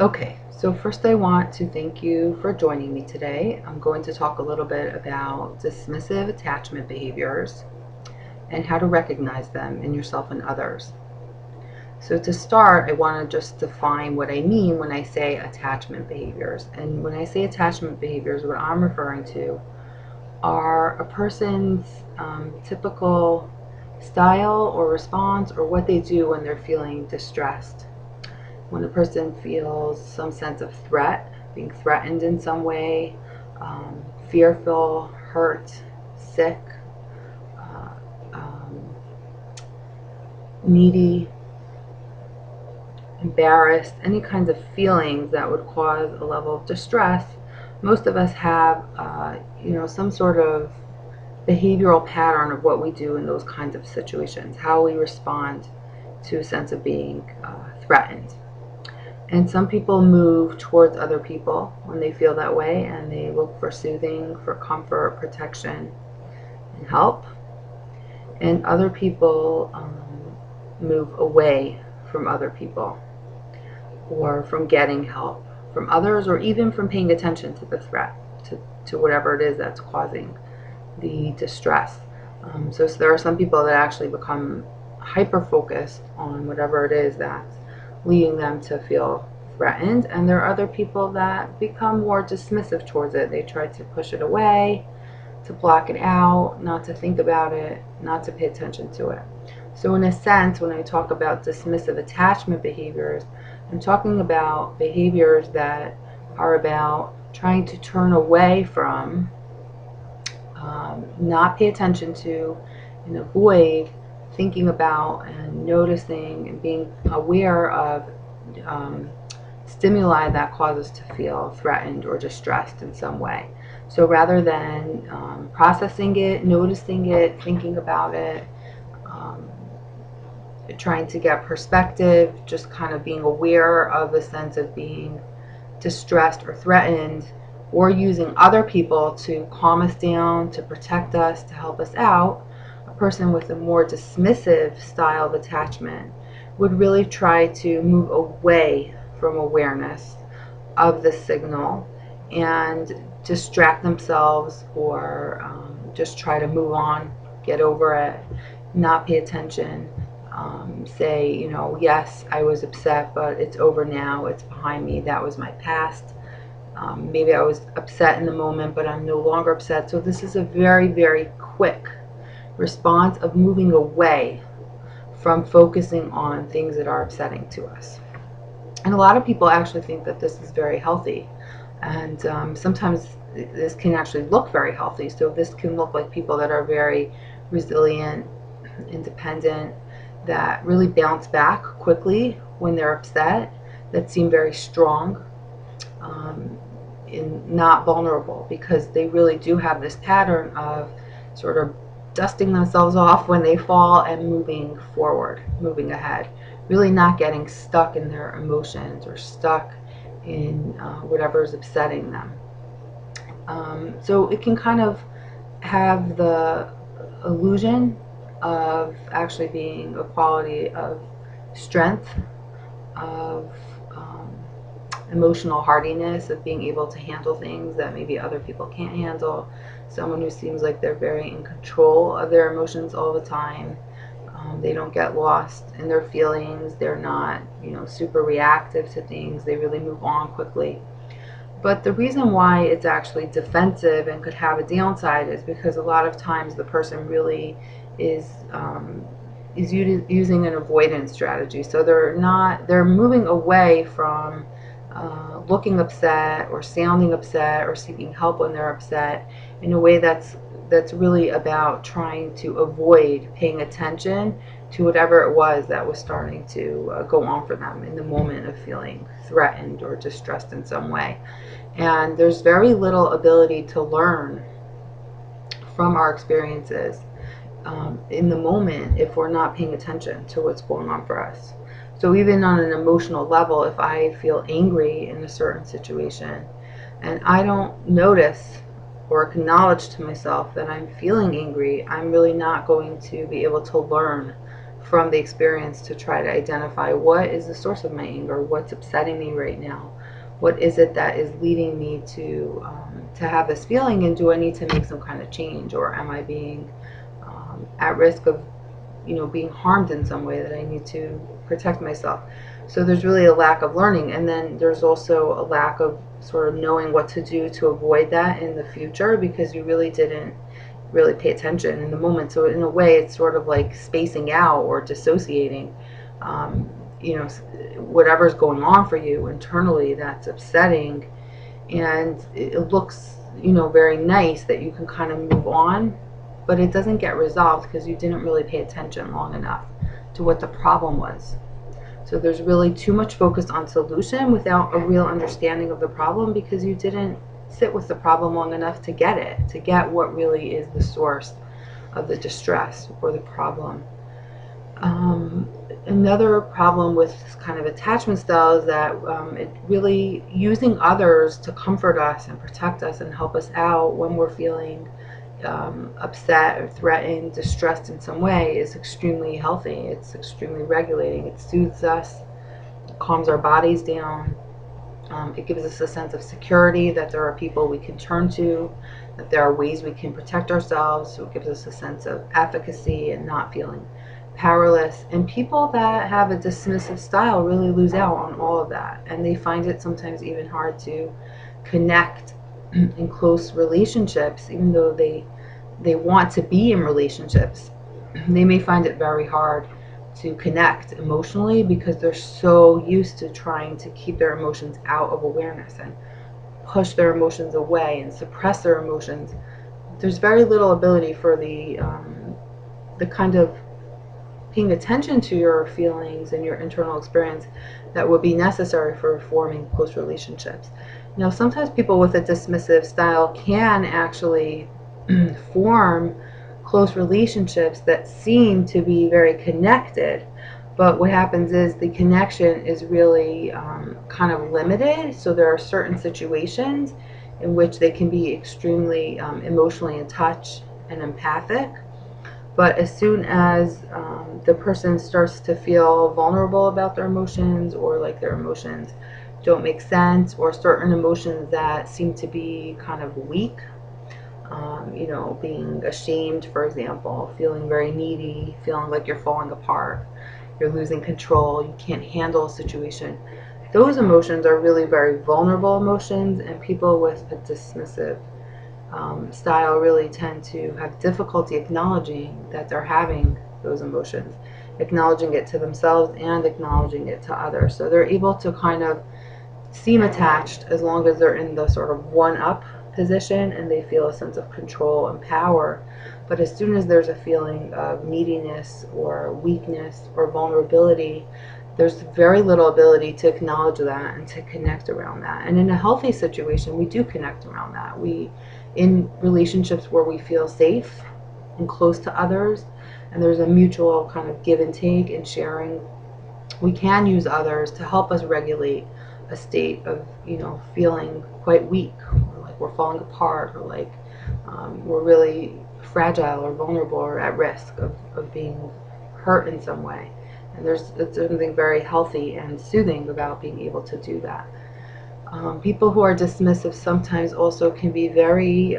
Okay, so first I want to thank you for joining me today. I'm going to talk a little bit about dismissive attachment behaviors and how to recognize them in yourself and others. So to start, I want to just define what I mean when I say attachment behaviors. And when I say attachment behaviors, what I'm referring to are a person's typical style or response, or what they do when they're feeling distressed. When a person feels some sense of threat, being threatened in some way, fearful, hurt, sick, uh, um, needy, embarrassed, any kinds of feelings that would cause a level of distress, most of us have, some sort of behavioral pattern of what we do in those kinds of situations, how we respond to a sense of being threatened. And some people move towards other people when they feel that way, and they look for soothing, for comfort, protection, and help. And other people move away from other people, or from getting help from others, or even from paying attention to the threat, to whatever it is that's causing the distress. So there are some people that actually become hyper-focused on whatever it is that's leading them to feel threatened, and there are other people that become more dismissive towards it. They try to push it away, to block it out, not to think about it, not to pay attention to it. So in a sense, when I talk about dismissive attachment behaviors, I'm talking about behaviors that are about trying to turn away from, not pay attention to, and avoid thinking about and noticing and being aware of stimuli that cause us to feel threatened or distressed in some way. So rather than processing it, noticing it, thinking about it, trying to get perspective, just kind of being aware of the sense of being distressed or threatened, or using other people to calm us down, to protect us, to help us out, a person with a more dismissive style of attachment would really try to move away from awareness of the signal and distract themselves, or just try to move on, get over it, not pay attention. Say, yes, I was upset, but it's over now, it's behind me, that was my past. Maybe I was upset in the moment, but I'm no longer upset. So this is a very, very quick response of moving away from focusing on things that are upsetting to us. And a lot of people actually think that this is very healthy. And sometimes this can actually look very healthy. So this can look like people that are very resilient, independent, that really bounce back quickly when they're upset, that seem very strong, and not vulnerable, because they really do have this pattern of sort of dusting themselves off when they fall and moving forward, moving ahead, really not getting stuck in their emotions or stuck in whatever is upsetting them. So it can kind of have the illusion of actually being a quality of strength, of emotional hardiness, of being able to handle things that maybe other people can't handle. Someone who seems like they're very in control of their emotions all the time. They don't get lost in their feelings. They're not, super reactive to things. They really move on quickly. But the reason why it's actually defensive and could have a downside is because a lot of times the person really is using an avoidance strategy. So they're moving away from looking upset or sounding upset or seeking help when they're upset, in a way that's really about trying to avoid paying attention to whatever it was that was starting to go on for them in the moment of feeling threatened or distressed in some way. And there's very little ability to learn from our experiences in the moment if we're not paying attention to what's going on for us. So even on an emotional level, if I feel angry in a certain situation and I don't notice or acknowledge to myself that I'm feeling angry, I'm really not going to be able to learn from the experience to try to identify what is the source of my anger, what's upsetting me right now, what is it that is leading me to have this feeling, and do I need to make some kind of change, or am I being at risk of being harmed in some way that I need to protect myself. So there's really a lack of learning, and then there's also a lack of sort of knowing what to do to avoid that in the future, because you really didn't really pay attention in the moment. So in a way, it's sort of like spacing out or dissociating, whatever's going on for you internally that's upsetting, and it looks very nice that you can kind of move on, but it doesn't get resolved because you didn't really pay attention long enough to what the problem was. So there's really too much focus on solution without a real understanding of the problem, because you didn't sit with the problem long enough to get what really is the source of the distress or the problem. Another problem with this kind of attachment style is that it really using others to comfort us and protect us and help us out when we're feeling upset or threatened, distressed in some way is extremely healthy. It's extremely regulating. It soothes us, calms our bodies down. It gives us a sense of security, that there are people we can turn to, that there are ways we can protect ourselves. So it gives us a sense of efficacy and not feeling powerless. And people that have a dismissive style really lose out on all of that, and they find it sometimes even hard to connect in close relationships, even though they want to be in relationships. They may find it very hard to connect emotionally because they're so used to trying to keep their emotions out of awareness and push their emotions away and suppress their emotions. There's very little ability for the kind of paying attention to your feelings and your internal experience that would be necessary for forming close relationships. Sometimes people with a dismissive style can actually form close relationships that seem to be very connected, but what happens is the connection is really kind of limited. So there are certain situations in which they can be extremely emotionally in touch and empathic, but as soon as the person starts to feel vulnerable about their emotions, or like their emotions don't make sense, or certain emotions that seem to be kind of weak, being ashamed, for example, feeling very needy, feeling like you're falling apart, you're losing control, you can't handle a situation. Those emotions are really very vulnerable emotions, and people with a dismissive style really tend to have difficulty acknowledging that they're having those emotions, acknowledging it to themselves and acknowledging it to others. So they're able to kind of seem attached as long as they're in the sort of one-up position and they feel a sense of control and power. But as soon as there's a feeling of neediness or weakness or vulnerability, there's very little ability to acknowledge that and to connect around that. And in a healthy situation, we do connect around that. In relationships where we feel safe and close to others, and there's a mutual kind of give and take and sharing, we can use others to help us regulate a state of feeling quite weak, or like we're falling apart, or like we're really fragile or vulnerable or at risk of being hurt in some way. And there's something very healthy and soothing about being able to do that. People who are dismissive sometimes also can be very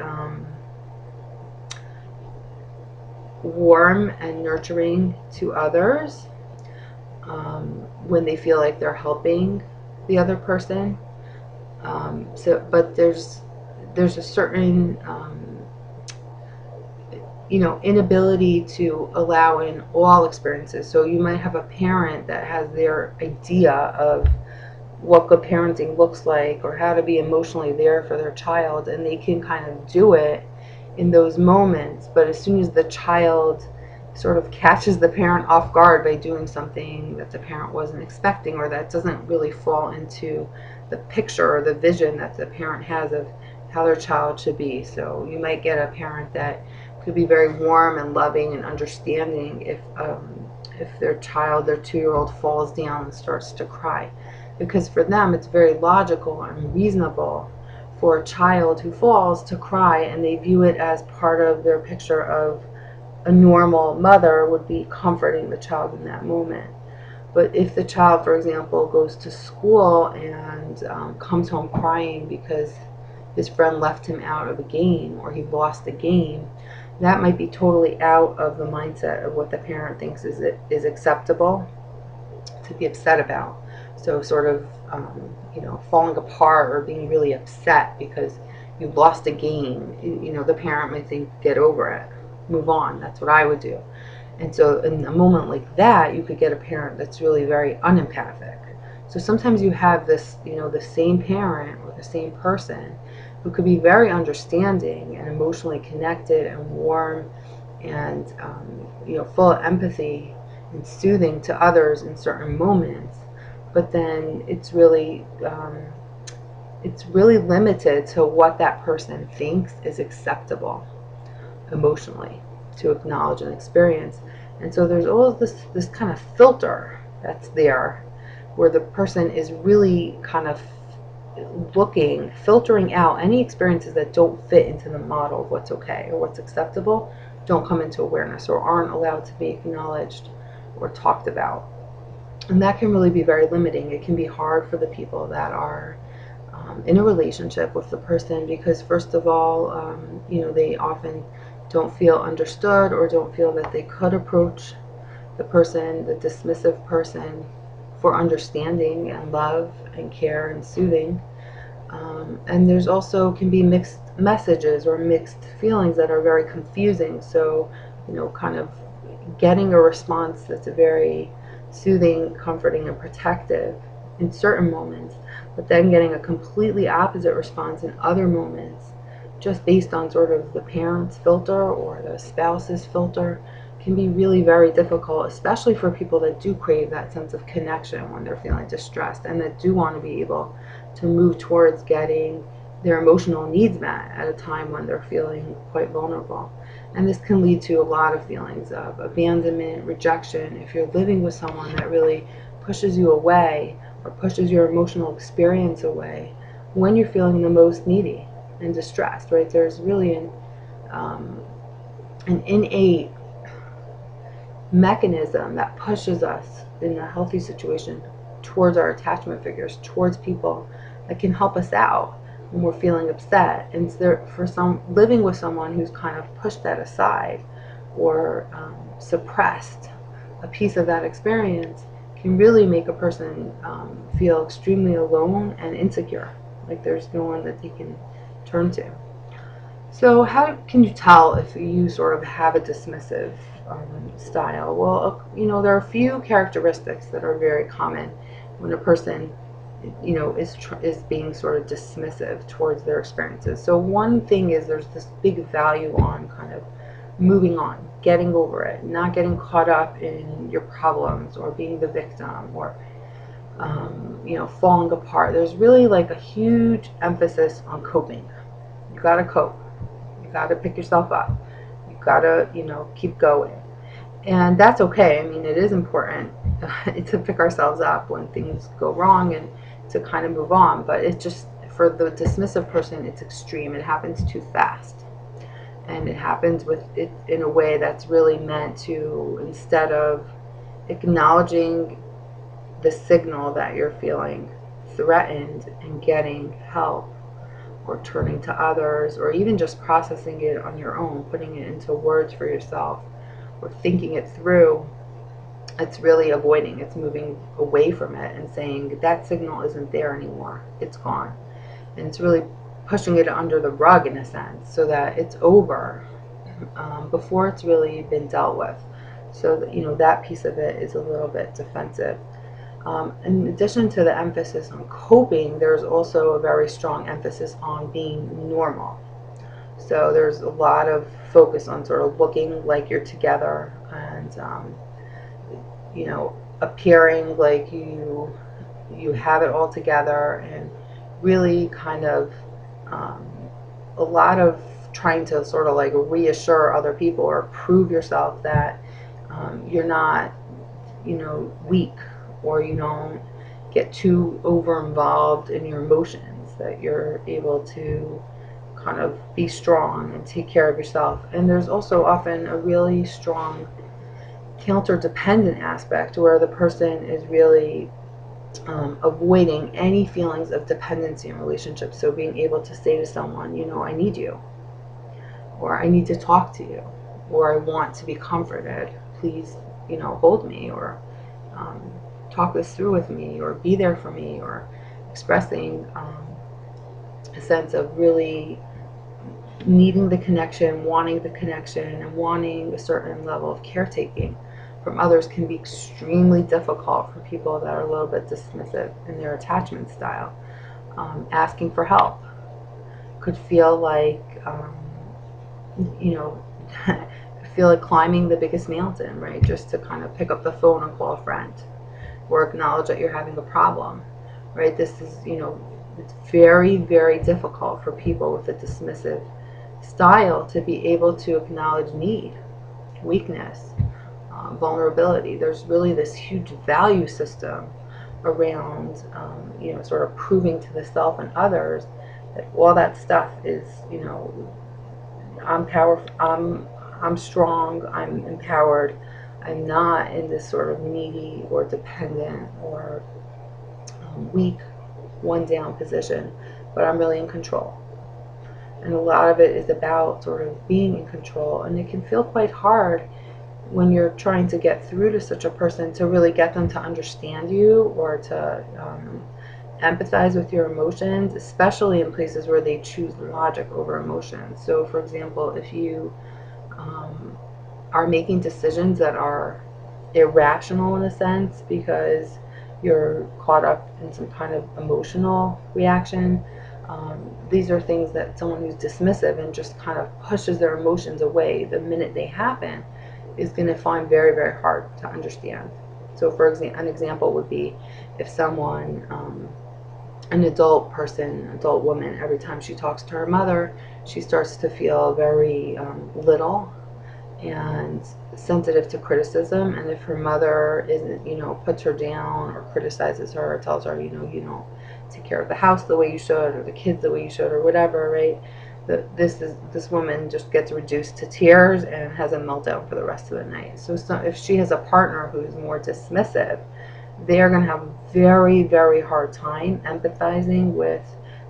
warm and nurturing to others when they feel like they're helping the other person. But there's a certain inability to allow in all experiences. So you might have a parent that has their idea of what good parenting looks like, or how to be emotionally there for their child, and they can kind of do it in those moments. But as soon as the child sort of catches the parent off guard by doing something that the parent wasn't expecting, or that doesn't really fall into the picture or the vision that the parent has of how their child should be. So you might get a parent that could be very warm and loving and understanding if their child, their 2-year-old, falls down and starts to cry, because for them it's very logical and reasonable for a child who falls to cry, and they view it as part of their picture of a normal mother would be comforting the child in that moment. But if the child, for example, goes to school and comes home crying because his friend left him out of a game or he lost a game, that might be totally out of the mindset of what the parent thinks is acceptable to be upset about. So sort of, falling apart or being really upset because you lost a game, the parent might think, get over it, move on. That's what I would do. And so in a moment like that, you could get a parent that's really very unempathic. So sometimes you have this, the same parent or the same person who could be very understanding and emotionally connected and warm and, full of empathy and soothing to others in certain moments. But then it's really limited to what that person thinks is acceptable emotionally to acknowledge and experience. And so there's all this kind of filter that's there where the person is really kind of filtering out any experiences that don't fit into the model of what's okay or what's acceptable, don't come into awareness or aren't allowed to be acknowledged or talked about. And that can really be very limiting. It can be hard for the people that are in a relationship with the person because, first of all, they often don't feel understood or don't feel that they could approach the dismissive person, for understanding and love and care and soothing. And there's also can be mixed messages or mixed feelings that are very confusing. So, kind of getting a response that's very soothing, comforting, and protective in certain moments, but then getting a completely opposite response in other moments, just based on sort of the parent's filter or the spouse's filter, can be really very difficult, especially for people that do crave that sense of connection when they're feeling distressed and that do want to be able to move towards getting their emotional needs met at a time when they're feeling quite vulnerable. And this can lead to a lot of feelings of abandonment, rejection. If you're living with someone that really pushes you away or pushes your emotional experience away when you're feeling the most needy and distressed, right? There's really an innate mechanism that pushes us in a healthy situation towards our attachment figures, towards people that can help us out when we're feeling upset. And for some, living with someone who's kind of pushed that aside or suppressed a piece of that experience can really make a person feel extremely alone and insecure, like there's no one that they can turn to. So how can you tell if you sort of have a dismissive style? Well, there are a few characteristics that are very common when a person, is being sort of dismissive towards their experiences. So one thing is there's this big value on kind of moving on, getting over it, not getting caught up in your problems or being the victim or, falling apart. There's really like a huge emphasis on coping. You gotta cope. You gotta pick yourself up. You gotta, keep going. And that's okay. I mean, it is important to pick ourselves up when things go wrong and to kind of move on. But it's just, for the dismissive person, it's extreme. It happens too fast. And it happens with it in a way that's really meant to, instead of acknowledging the signal that you're feeling threatened and getting help or turning to others or even just processing it on your own, putting it into words for yourself or thinking it through, it's really avoiding. It's moving away from it and saying that signal isn't there anymore. It's gone. And it's really pushing it under the rug in a sense so that it's over before it's really been dealt with. So that, that piece of it is a little bit defensive. In addition to the emphasis on coping, there's also a very strong emphasis on being normal. So there's a lot of focus on sort of looking like you're together and, appearing like you have it all together, and really kind of a lot of trying to sort of like reassure other people or prove yourself that you're not, weak, or you don't get too over involved in your emotions, that you're able to kind of be strong and take care of yourself. And there's also often a really strong counter-dependent aspect where the person is really avoiding any feelings of dependency in relationships. So being able to say to someone, you know, I need you, or I need to talk to you, or I want to be comforted, please, you know, hold me, or talk this through with me, or be there for me, or expressing a sense of really needing the connection, wanting the connection, and wanting a certain level of caretaking from others can be extremely difficult for people that are a little bit dismissive in their attachment style. Asking for help could feel like, you know, feel like climbing the biggest mountain, right? Just to kind of pick up the phone and call a friend, or acknowledge that you're having a problem, right? This is, you know, it's very, very difficult for people with a dismissive style to be able to acknowledge need, weakness, vulnerability. There's really this huge value system around, you know, sort of proving to the self and others that all that stuff is, you know, I'm powerful, I'm strong, I'm empowered, I'm not in this sort of needy or dependent or weak, one down position, but I'm really in control. And a lot of it is about sort of being in control, and it can feel quite hard when you're trying to get through to such a person to really get them to understand you, or to empathize with your emotions, especially in places where they choose logic over emotion. So for example, if you are making decisions that are irrational in a sense because you're caught up in some kind of emotional reaction, these are things that someone who's dismissive and just kind of pushes their emotions away the minute they happen is going to find very, very hard to understand. So for example, an example would be if someone, an adult person, adult woman, every time she talks to her mother, she starts to feel very little and sensitive to criticism. And if her mother isn't, you know, puts her down or criticizes her or tells her, you know, you don't take care of the house the way you should, or the kids the way you should, or whatever, right? This woman just gets reduced to tears and has a meltdown for the rest of the night. So if she has a partner who's more dismissive, they're going to have a very, very hard time empathizing with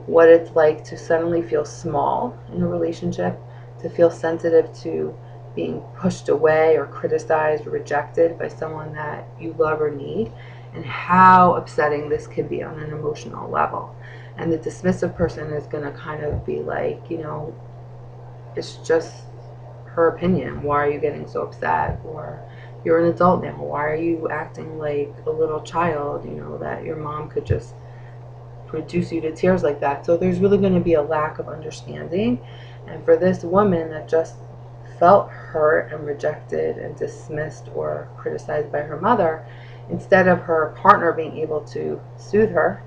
what it's like to suddenly feel small in a relationship, to feel sensitive to being pushed away or criticized or rejected by someone that you love or need, and how upsetting this could be on an emotional level. And the dismissive person is going to kind of be like, you know, it's just her opinion. Why are you getting so upset? Or you're an adult now. Why are you acting like a little child, you know, that your mom could just reduce you to tears like that? So there's really going to be a lack of understanding. And for this woman that just felt hurt and rejected and dismissed or criticized by her mother, instead of her partner being able to soothe her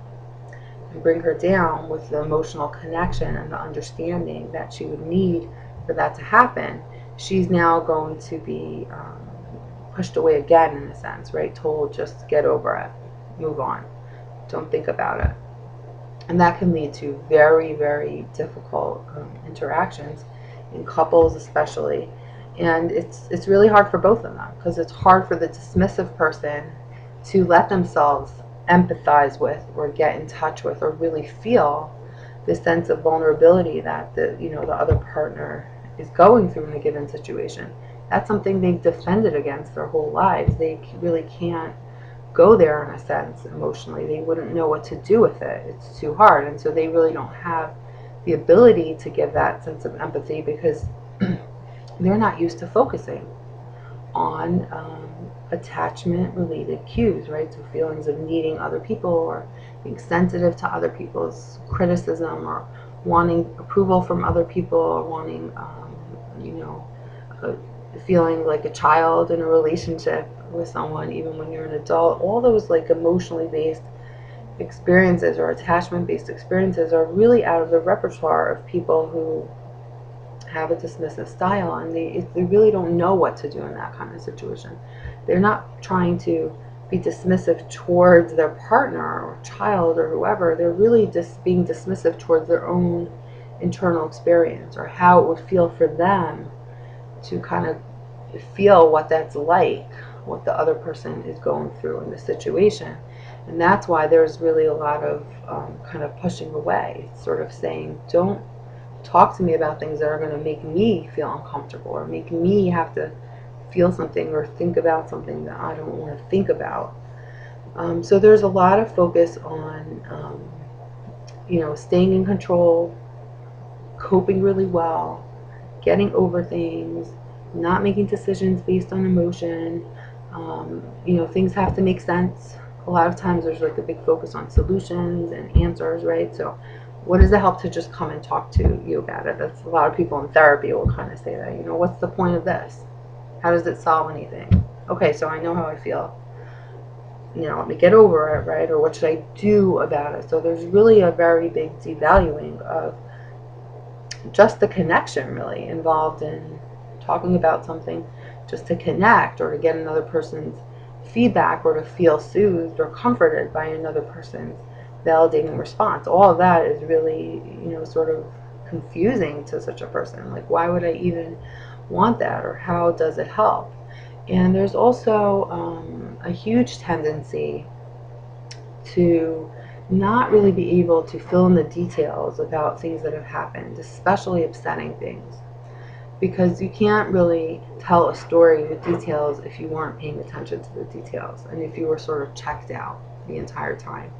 and bring her down with the emotional connection and the understanding that she would need for that to happen, she's now going to be pushed away again, in a sense, right? Told just get over it, move on, don't think about it. And that can lead to very, very difficult interactions in couples especially. And it's really hard for both of them, because it's hard for the dismissive person to let themselves empathize with or get in touch with or really feel the sense of vulnerability that the other partner is going through in a given situation. That's something they've defended against their whole lives. They really can't go there in a sense emotionally. They wouldn't know what to do with it. It's too hard. And so they really don't have the ability to give that sense of empathy, because they're not used to focusing on attachment related cues, right? So feelings of needing other people, or being sensitive to other people's criticism, or wanting approval from other people, or wanting feeling like a child in a relationship with someone even when you're an adult. All those like emotionally based experiences or attachment based experiences are really out of the repertoire of people who have a dismissive style, and they really don't know what to do in that kind of situation. They're not trying to be dismissive towards their partner or child or whoever. They're really just being dismissive towards their own internal experience, or how it would feel for them to kind of feel what that's like, what the other person is going through in the situation. And that's why there's really a lot of kind of pushing away, sort of saying, don't talk to me about things that are going to make me feel uncomfortable or make me have to feel something or think about something that I don't want to think about. So there's a lot of focus on, staying in control, coping really well, getting over things, not making decisions based on emotion. Things have to make sense. A lot of times there's like a big focus on solutions and answers, right? So what does it help to just come and talk to you about it? That's a lot of people in therapy will kind of say that, what's the point of this? How does it solve anything? Okay, so I know how I feel. Let me get over it, right? Or what should I do about it? So there's really a very big devaluing of just the connection really involved in talking about something, just to connect or to get another person's feedback or to feel soothed or comforted by another person's validating response. All of that is really, sort of confusing to such a person. Like, why would I even want that, or how does it help? And there's also a huge tendency to not really be able to fill in the details about things that have happened, especially upsetting things, because you can't really tell a story with details if you weren't paying attention to the details and if you were sort of checked out the entire time.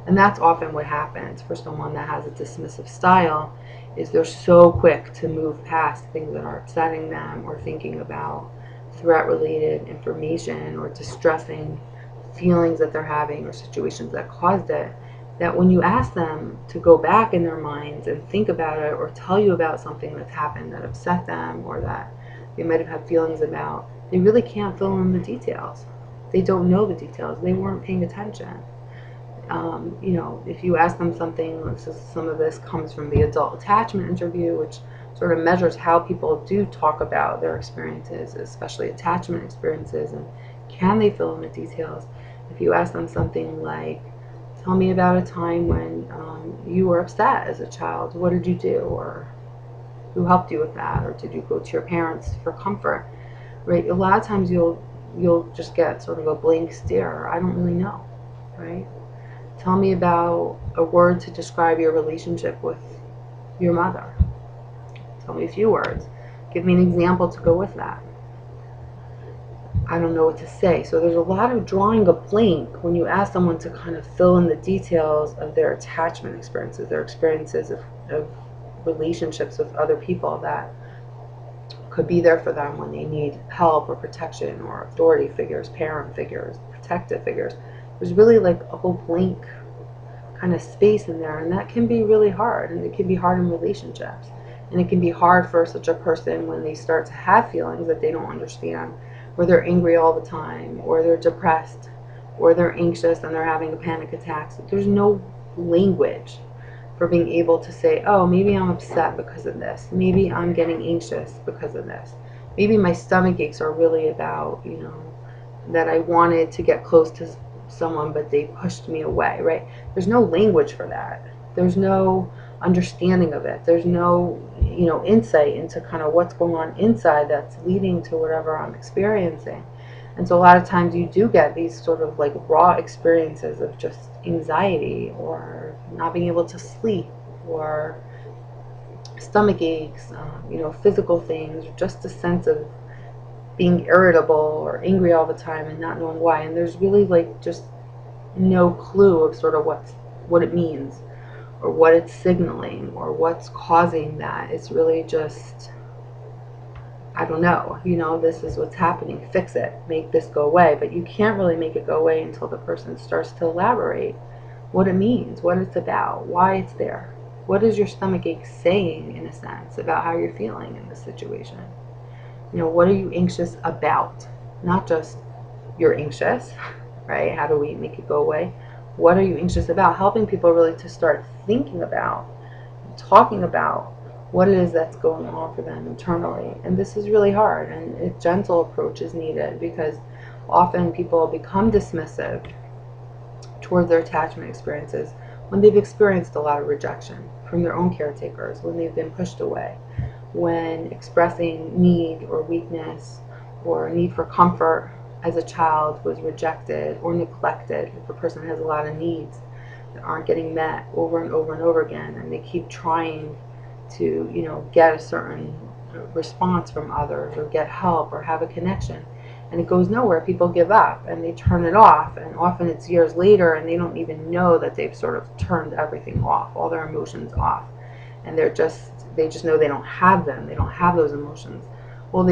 And that's often what happens for someone that has a dismissive style, is they're so quick to move past things that are upsetting them or thinking about threat-related information or distressing feelings that they're having or situations that caused it, that when you ask them to go back in their minds and think about it or tell you about something that's happened that upset them or that they might have had feelings about, they really can't fill in the details. They don't know the details. They weren't paying attention. If you ask them something, some of this comes from the adult attachment interview, which sort of measures how people do talk about their experiences, especially attachment experiences, and can they fill in the details. If you ask them something like, tell me about a time when you were upset as a child, what did you do, or who helped you with that, or did you go to your parents for comfort, right? A lot of times you'll just get sort of a blank stare. I don't really know, right? Tell me about a word to describe your relationship with your mother. Tell me a few words. Give me an example to go with that. I don't know what to say. So there's a lot of drawing a blank when you ask someone to kind of fill in the details of their attachment experiences, their experiences of relationships with other people that could be there for them when they need help or protection, or authority figures, parent figures, protective figures. There's really like a whole blank kind of space in there, and that can be really hard, and it can be hard in relationships. And it can be hard for such a person when they start to have feelings that they don't understand, where they're angry all the time, or they're depressed, or they're anxious and they're having a panic attack. So there's no language for being able to say, oh, maybe I'm upset because of this. Maybe I'm getting anxious because of this. Maybe my stomach aches are really about, that I wanted to get close to someone but they pushed me away, right? There's no language for that. There's no understanding of it. There's no, insight into kind of what's going on inside that's leading to whatever I'm experiencing. And so a lot of times you do get these sort of like raw experiences of just anxiety, or not being able to sleep, or stomach aches, physical things, just a sense of being irritable or angry all the time and not knowing why. And there's really like just no clue of sort of what it means, or what it's signaling, or what's causing that. It's really just, I don't know, this is what's happening, fix it, make this go away. But you can't really make it go away until the person starts to elaborate what it means, what it's about, why it's there. What is your stomach ache saying, in a sense, about how you're feeling in this situation? What are you anxious about? Not just you're anxious, right? How do we make it go away? What are you anxious about? Helping people really to start thinking about, talking about what it is that's going on for them internally. And this is really hard, and a gentle approach is needed, because often people become dismissive toward their attachment experiences when they've experienced a lot of rejection from their own caretakers, when they've been pushed away, when expressing need or weakness or need for comfort as a child was rejected or neglected. If a person has a lot of needs that aren't getting met over and over and over again, and they keep trying to, get a certain response from others or get help or have a connection, and it goes nowhere, people give up and they turn it off, and often it's years later and they don't even know that they've sort of turned everything off, all their emotions off, and they just know they don't have them, they don't have those emotions. Well,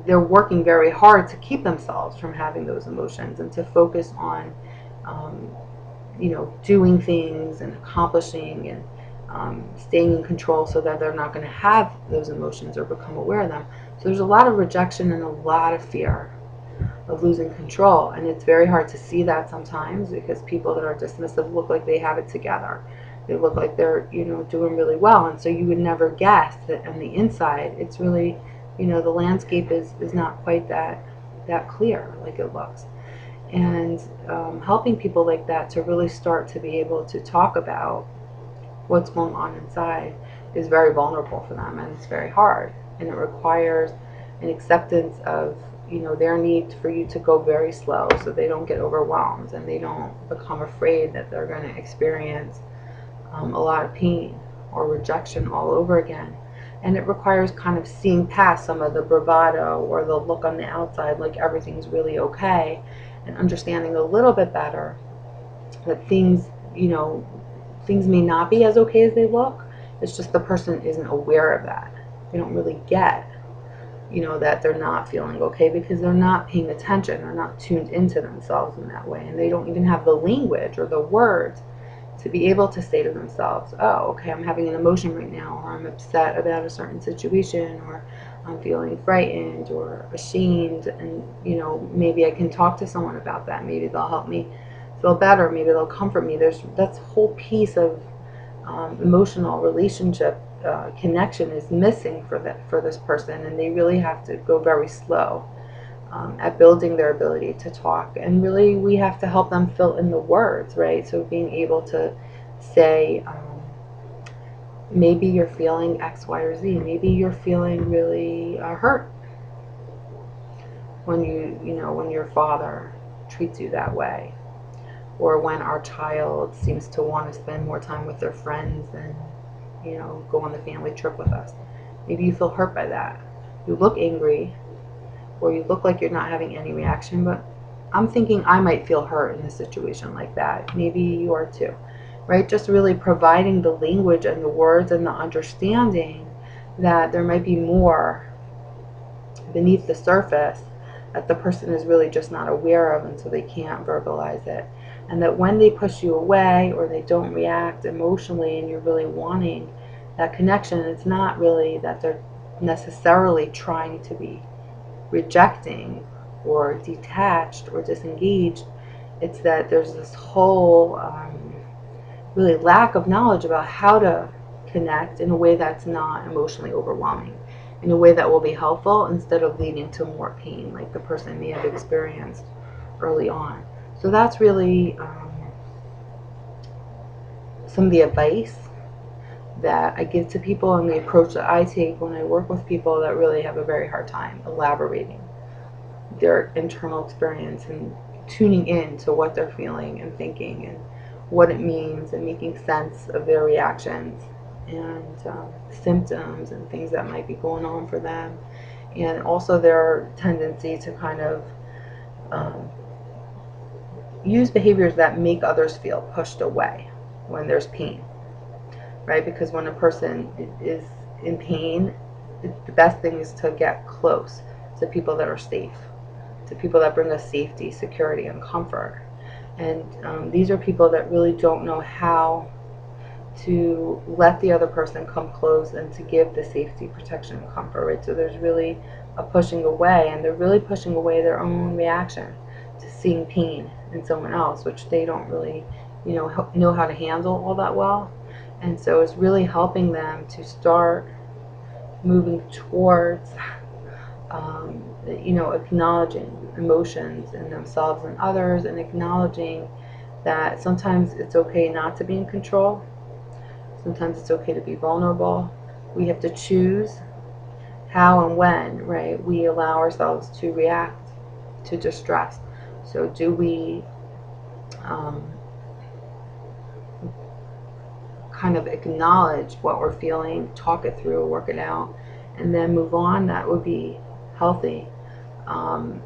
they're working very hard to keep themselves from having those emotions and to focus on doing things and accomplishing and staying in control so that they're not going to have those emotions or become aware of them. So there's a lot of rejection and a lot of fear of losing control, and it's very hard to see that sometimes because people that are dismissive look like they have it together. They look like they're doing really well, and so you would never guess that on the inside it's really the landscape is not quite that clear like it looks. And helping people like that to really start to be able to talk about what's going on inside is very vulnerable for them, and it's very hard, and it requires an acceptance of their need for you to go very slow so they don't get overwhelmed and they don't become afraid that they're going to experience a lot of pain or rejection all over again. And it requires kind of seeing past some of the bravado or the look on the outside like everything's really okay, and understanding a little bit better that things may not be as okay as they look. It's just the person isn't aware of that. They don't really get that they're not feeling okay because they're not paying attention. They're not tuned into themselves in that way, and they don't even have the language or the words to be able to say to themselves, oh, okay, I'm having an emotion right now, or I'm upset about a certain situation, or I'm feeling frightened or ashamed, and maybe I can talk to someone about that. Maybe they'll help me feel better. Maybe they'll comfort me. That's a whole piece of emotional relationship connection is missing for this person, and they really have to go very slow at building their ability to talk. And really, we have to help them fill in the words, right? So being able to say, maybe you're feeling X, Y, or Z. Maybe you're feeling really hurt when when your father treats you that way, or when our child seems to want to spend more time with their friends than go on the family trip with us. Maybe you feel hurt by that. You look angry, or you look like you're not having any reaction, but I'm thinking I might feel hurt in a situation like that. Maybe you are too, right? Just really providing the language and the words and the understanding that there might be more beneath the surface that the person is really just not aware of, and so they can't verbalize it. And that when they push you away or they don't react emotionally and you're really wanting that connection, it's not really that they're necessarily trying to be rejecting or detached or disengaged. It's that there's this whole really lack of knowledge about how to connect in a way that's not emotionally overwhelming, in a way that will be helpful instead of leading to more pain like the person may have experienced early on. So that's really some of the advice that I give to people, and the approach that I take when I work with people that really have a very hard time elaborating their internal experience and tuning in to what they're feeling and thinking and what it means, and making sense of their reactions and symptoms and things that might be going on for them, and also their tendency to kind of use behaviors that make others feel pushed away when there's pain, right? Because when a person is in pain, the best thing is to get close to people that are safe, to people that bring us safety, security, and comfort. And these are people that really don't know how to let the other person come close and to give the safety, protection, and comfort, right? So there's really a pushing away, and they're really pushing away their own reaction to seeing pain in someone else, which they don't really know how to handle all that well. And so it's really helping them to start moving towards acknowledging emotions in themselves and others, and acknowledging that sometimes it's okay not to be in control. Sometimes it's okay to be vulnerable. We have to choose how and when, right, we allow ourselves to react to distress. So do we um, kind of acknowledge what we're feeling, talk it through, work it out, and then move on? That would be healthy. Um,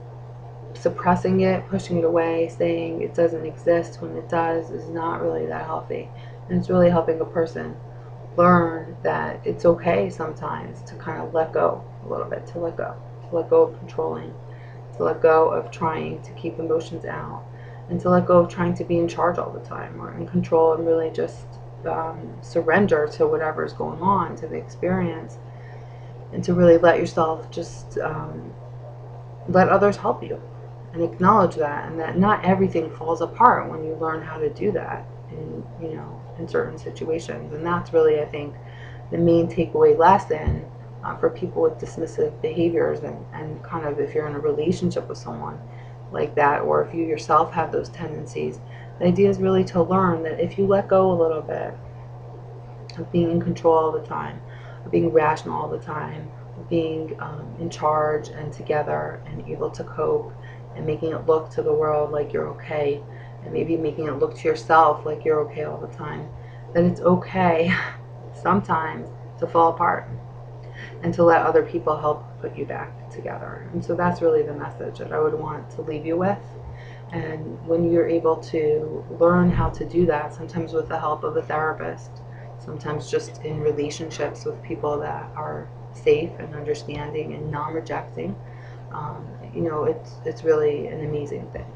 Suppressing it, pushing it away, saying it doesn't exist when it does is not really that healthy. And it's really helping a person learn that it's okay sometimes to kind of let go a little bit, to let go of controlling, to let go of trying to keep emotions out, and to let go of trying to be in charge all the time or in control, and really just surrender to whatever is going on, to the experience, and to really let yourself just let others help you, and acknowledge that, and that not everything falls apart when you learn how to do that in, you know, in certain situations. And that's really, I think, the main takeaway lesson for people with dismissive behaviors, and kind of if you're in a relationship with someone like that, or if you yourself have those tendencies. The idea is really to learn that if you let go a little bit of being in control all the time, of being rational all the time, of being in charge and together and able to cope, and making it look to the world like you're okay, and maybe making it look to yourself like you're okay all the time, then it's okay sometimes to fall apart and to let other people help put you back together. And so that's really the message that I would want to leave you with. And when you're able to learn how to do that, sometimes with the help of a therapist, sometimes just in relationships with people that are safe and understanding and non-rejecting, you know, it's really an amazing thing.